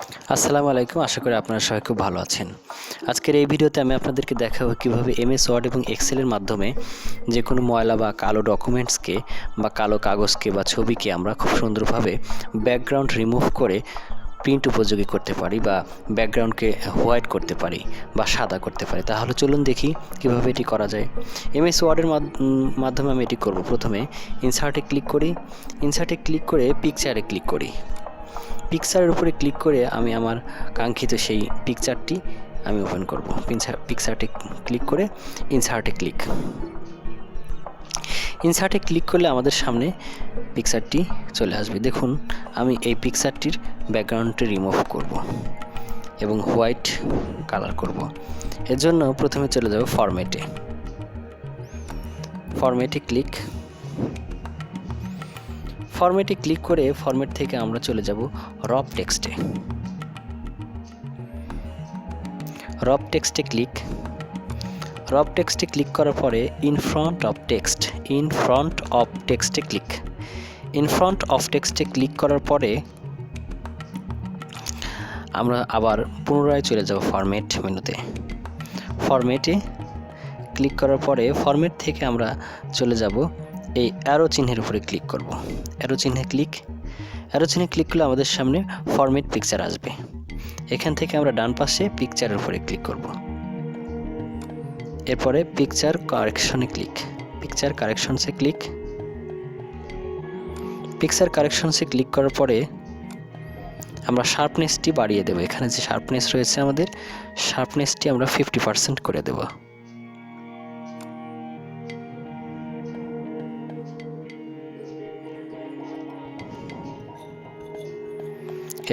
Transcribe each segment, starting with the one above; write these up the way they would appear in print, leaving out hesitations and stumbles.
আসসালামু আলাইকুম, আশা করি আপনারা সবাই খুব ভালো আছেন। আজকের এই ভিডিওতে আমি আপনাদেরকে দেখাবো কিভাবে এমএস ওয়ার্ড এবং এক্সেলের মাধ্যমে যে কোনো ময়লা বা কালো ডকুমেন্টসকে বা কালো কাগজকে বা ছবিকে আমরা খুব সুন্দরভাবে ব্যাকগ্রাউন্ড রিমুভ করে প্রিন্ট উপযোগী করতে পারি বা ব্যাকগ্রাউন্ডকে হোয়াইট করতে পারি বা সাদা করতে পারি। তাহলে চলুন দেখি কিভাবে এটি করা যায়। এমএস ওয়ার্ডের মাধ্যমে আমি এটি করব। প্রথমে ইনসার্টে ক্লিক করি, ইনসার্টে ক্লিক করে পিকচারে ক্লিক করি। পিকচারের উপরে ক্লিক করে আমি আমার কাঙ্ক্ষিত সেই পিকচারটি আমি ওপেন করব। পিকচারটি ক্লিক করে ইনসার্টে ক্লিক করলে আমাদের সামনে পিকচারটি চলে আসবে। দেখুন, আমি এই পিকচারটির ব্যাকগ্রাউন্ডটি রিমুভ করব এবং হোয়াইট কালার করব। এর জন্য প্রথমে চলে যাব ফরম্যাটে ক্লিক করে ফরম্যাট থেকে আমরা চলে যাব রব টেক্সটে ক্লিক করার পরে ইন ফ্রন্ট অফ টেক্সটে ক্লিক করার পরে আমরা আবার পুনরায় চলে যাব ফরম্যাটে ক্লিক করার পরে ফরম্যাট থেকে আমরা চলে যাব এই অ্যারো চিহ্নের উপরে ক্লিক করব। অ্যারো চিহ্নে ক্লিক করলে আমাদের সামনে ফরম্যাট পিকচার আসবে। এখান থেকে আমরা ডান পাশে পিকচারের উপরে ক্লিক করব। এরপরে পিকচার কারেকশনসে ক্লিক করার পরে আমরা শার্পনেসটি বাড়িয়ে দেব। এখানে যে শার্পনেস রয়েছে আমাদের শার্পনেসটি আমরা 50% করে দেব।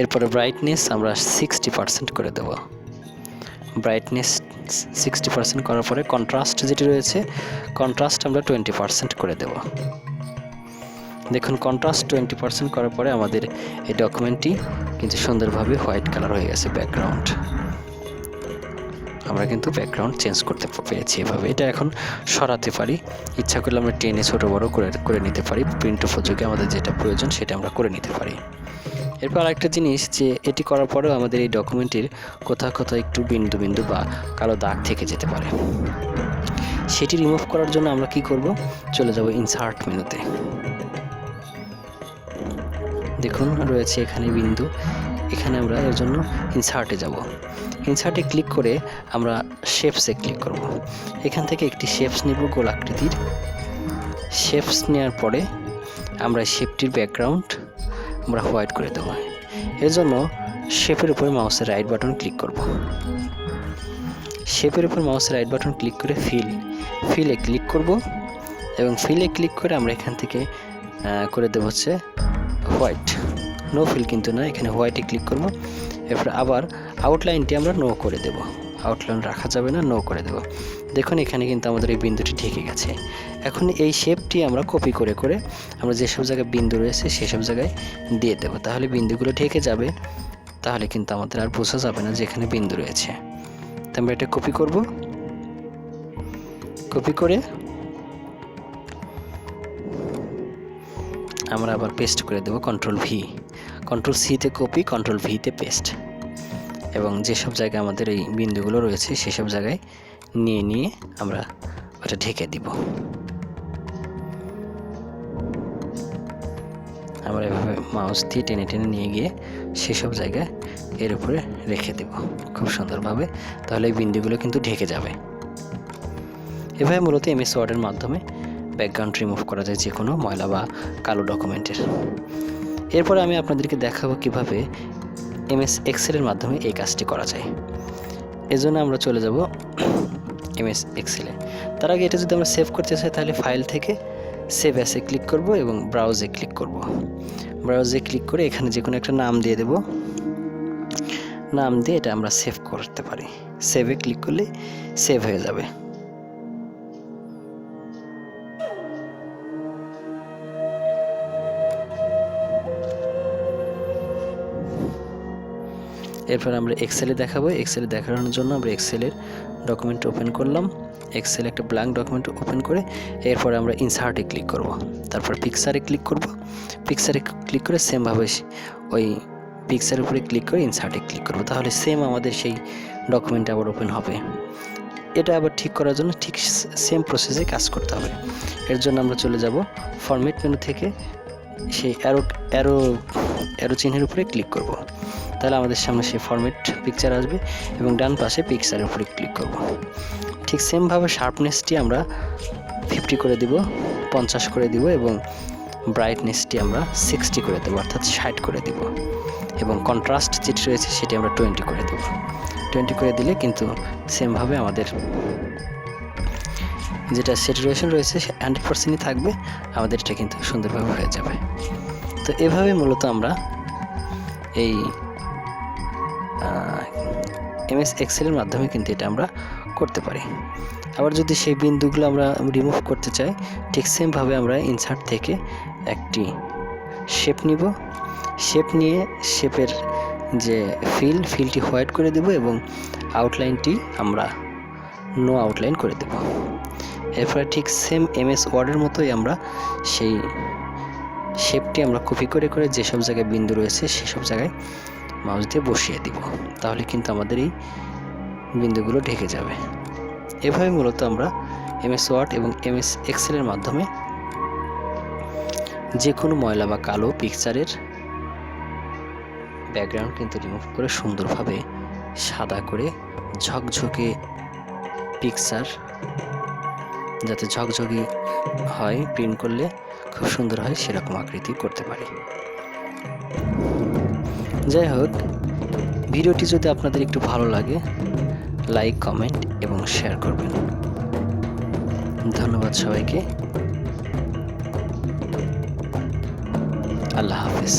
এরপরে ব্রাইটনেস আমরা 60% করে দেব। ব্রাইটনেস 60% করার পরে কন্ট্রাস্ট যেটি রয়েছে কন্ট্রাস্ট আমরা 20% করে দেব। দেখুন, কন্ট্রাস্ট 20% করার পরে আমাদের এই ডকুমেন্টটি কিন্তু সুন্দরভাবে হোয়াইট কালার হয়ে গেছে। আমরা কিন্তু ব্যাকগ্রাউন্ড চেঞ্জ করতে পেরেছি এভাবে। এটা এখন সরাতে পারি, ইচ্ছা করলে আমরা টেনে ছোট বড় করে নিতে পারি। প্রিন্ট উপযোগী আমাদের যেটা প্রয়োজন সেটা আমরা করে নিতে পারি। এরপর আরেকটা জিনিস, যে এটি করার পরেও আমাদের এই ডকুমেন্টের কোথাও একটু বিন্দু বা কালো দাগ থেকে যেতে পারে। সেটি রিমুভ করার জন্য আমরা কি করব, চলে যাব ইনসার্ট মেনুতে। দেখুন রয়েছে এখানে বিন্দু, এখানে আমরা এর জন্য ইনসার্টে যাব। ইনসার্টে ক্লিক করে আমরা শেপসে ক্লিক করব। এখান থেকে একটি শেপস নেব, গোল আকৃতির। শেপস নেওয়ার পরে আমরা শেপটির ব্যাকগ্রাউন্ড আমরা হোয়াইট করে দেবো। এর জন্য শেপের উপরে মাউসের রাইট বাটন ক্লিক করব। শেপের উপর মাউসের রাইট বাটন ক্লিক করে ফিলে ক্লিক করব এবং ফিলে ক্লিক করে আমরা এখান থেকে করে দেবো হচ্ছে হোয়াইট। নো ফিল কিন্তু না, এখানে হোয়াইটে ক্লিক করব। এরপর আবার আউটলাইনটি আমরা নো করে দেব। আউটলাইন রাখা যাবে না, নো করে দেব। দেখুন এখানে কিন্তু আমাদের এই বিন্দুটি ঢেকে গেছে। এখন এই শেপটি আমরা কপি করে আমরা যেসব জায়গায় বিন্দু রয়েছে সেসব জায়গায় দিয়ে দেব। তাহলে বিন্দুগুলো ঢেকে যাবে, তাহলে কিন্তু আমাদের আর বোঝা যাবে না যে এখানে বিন্দু রয়েছে। তো আমরা এটা কপি করে আমরা আবার পেস্ট করে দেব। কন্ট্রোল সিতে কপি, কন্ট্রোল ভিতে পেস্ট। এবং যেসব জায়গায় আমাদের এই বিন্দুগুলো রয়েছে সেসব জায়গায় নিয়ে আমরা ওটা ঢেকে দিব। আমরা এভাবে মাউস দিয়ে টেনে নিয়ে গিয়ে সেসব জায়গায় এর উপরে রেখে দেব খুব সুন্দরভাবে। তাহলে এই বিন্দুগুলো কিন্তু ঢেকে যাবে। এভাবে মূলত এমএস ওয়ার্ডের মাধ্যমে ব্যাকগ্রাউন্ড রিমুভ করা যায় যে কোনো ময়লা বা কালো ডকুমেন্টের। এরপরে আমি আপনাদেরকে দেখাবো কিভাবে এমএস এক্সেলের মাধ্যমে এই কাজটি করা যায়। এজন্য আমরা চলে যাব এমএস এক্সেলে। তার আগে এটা যদি আমরা সেভ করতে চাই তাহলে ফাইল থেকে সেভ অ্যাসে ক্লিক করব এবং ব্রাউজে ক্লিক করব। ব্রাউজে ক্লিক করে এখানে যে কোনো একটা নাম দিয়ে দেব। নাম দিয়ে এটা আমরা সেভ করতে পারি। সেভে ক্লিক করলে সেভ হয়ে যাবে। এরপর আমরা এক্সেলে দেখাবো। এক্সেলে দেখানোর জন্য আমরা এক্সেলের ডকুমেন্ট ওপেন করলাম। এক্সেলে একটা ব্ল্যাঙ্ক ডকুমেন্ট ওপেন করে এরপরে আমরা ইনসার্টে ক্লিক করব। তারপর পিকচারে ক্লিক করব। পিকচারে ক্লিক করে সেমভাবে ওই পিকচারের উপরে ক্লিক করে ইনসার্টে ক্লিক করব, তাহলে সেম আমাদের সেই ডকুমেন্ট আবার ওপেন হবে। এটা আবার ঠিক করার জন্য ঠিক সেম প্রসেসে কাজ করতে হবে। এর জন্য আমরা চলে যাব ফরম্যাট মেনু থেকে সেই অ্যারো চিহ্নের উপরে ক্লিক করব, তাহলে আমাদের সামনে সেই ফরম্যাট পিকচার আসবে এবং ডান পাশে পিকচারের উপরে ক্লিক করব। ঠিক সেমভাবে শার্পনেসটি আমরা 50 করে দিব, 50 করে দিব এবং ব্রাইটনেসটি আমরা 60 করে দেবো, অর্থাৎ 60 করে দিব এবং কন্ট্রাস্ট যেটি রয়েছে সেটি আমরা 20 করে দেব। 20 করে দিলে কিন্তু সেমভাবে আমাদের যেটা স্যাচুরেশন রয়েছে 100%ই থাকবে, আমাদের এটা কিন্তু সুন্দরভাবে হয়ে যাবে। তো এভাবে মূলত আমরা এই এমএস এক্সেলের মাধ্যমে কিন্তু এটা আমরা করতে পারি। আবার যদি সেই বিন্দুগুলো আমরা রিমুভ করতে চাই, ঠিক সেমভাবে আমরা ইনসার্ট থেকে একটি শেপ নিব, শেপ নিয়ে শেপের যে ফিলটি হোয়াইট করে দেব এবং আউটলাইনটি আমরা নো আউটলাইন করে দেব। এরপরে ঠিক সেম এমএস ওয়ার্ডের মতোই আমরা সেই শেপটি আমরা কপি করে করে যেসব জায়গায় বিন্দু রয়েছে সেসব জায়গায় মাউস দিয়ে বসিয়ে দিব, তাহলে কিন্তু আমাদের এই বিন্দুগুলো ঢেকে যাবে। এভাবে মূলত আমরা এমএস ওয়ার্ড এবং এমএস এক্সেলের মাধ্যমে যে কোনো ময়লা বা কালো পিকচারের ব্যাকগ্রাউন্ড কিন্তু রিমুভ করে সুন্দরভাবে সাদা করে ঝকঝকে পিকচার, যাতে ঝকঝকে হয়, প্রিন্ট করলে খুব সুন্দর হয় সেরকম আকৃতি করতে পারি। যাই হোক, ভিডিওটি যদি আপনাদের একটু ভালো লাগে লাইক, কমেন্ট এবং শেয়ার করবেন। ধন্যবাদ সবাইকে। আল্লাহ হাফেজ।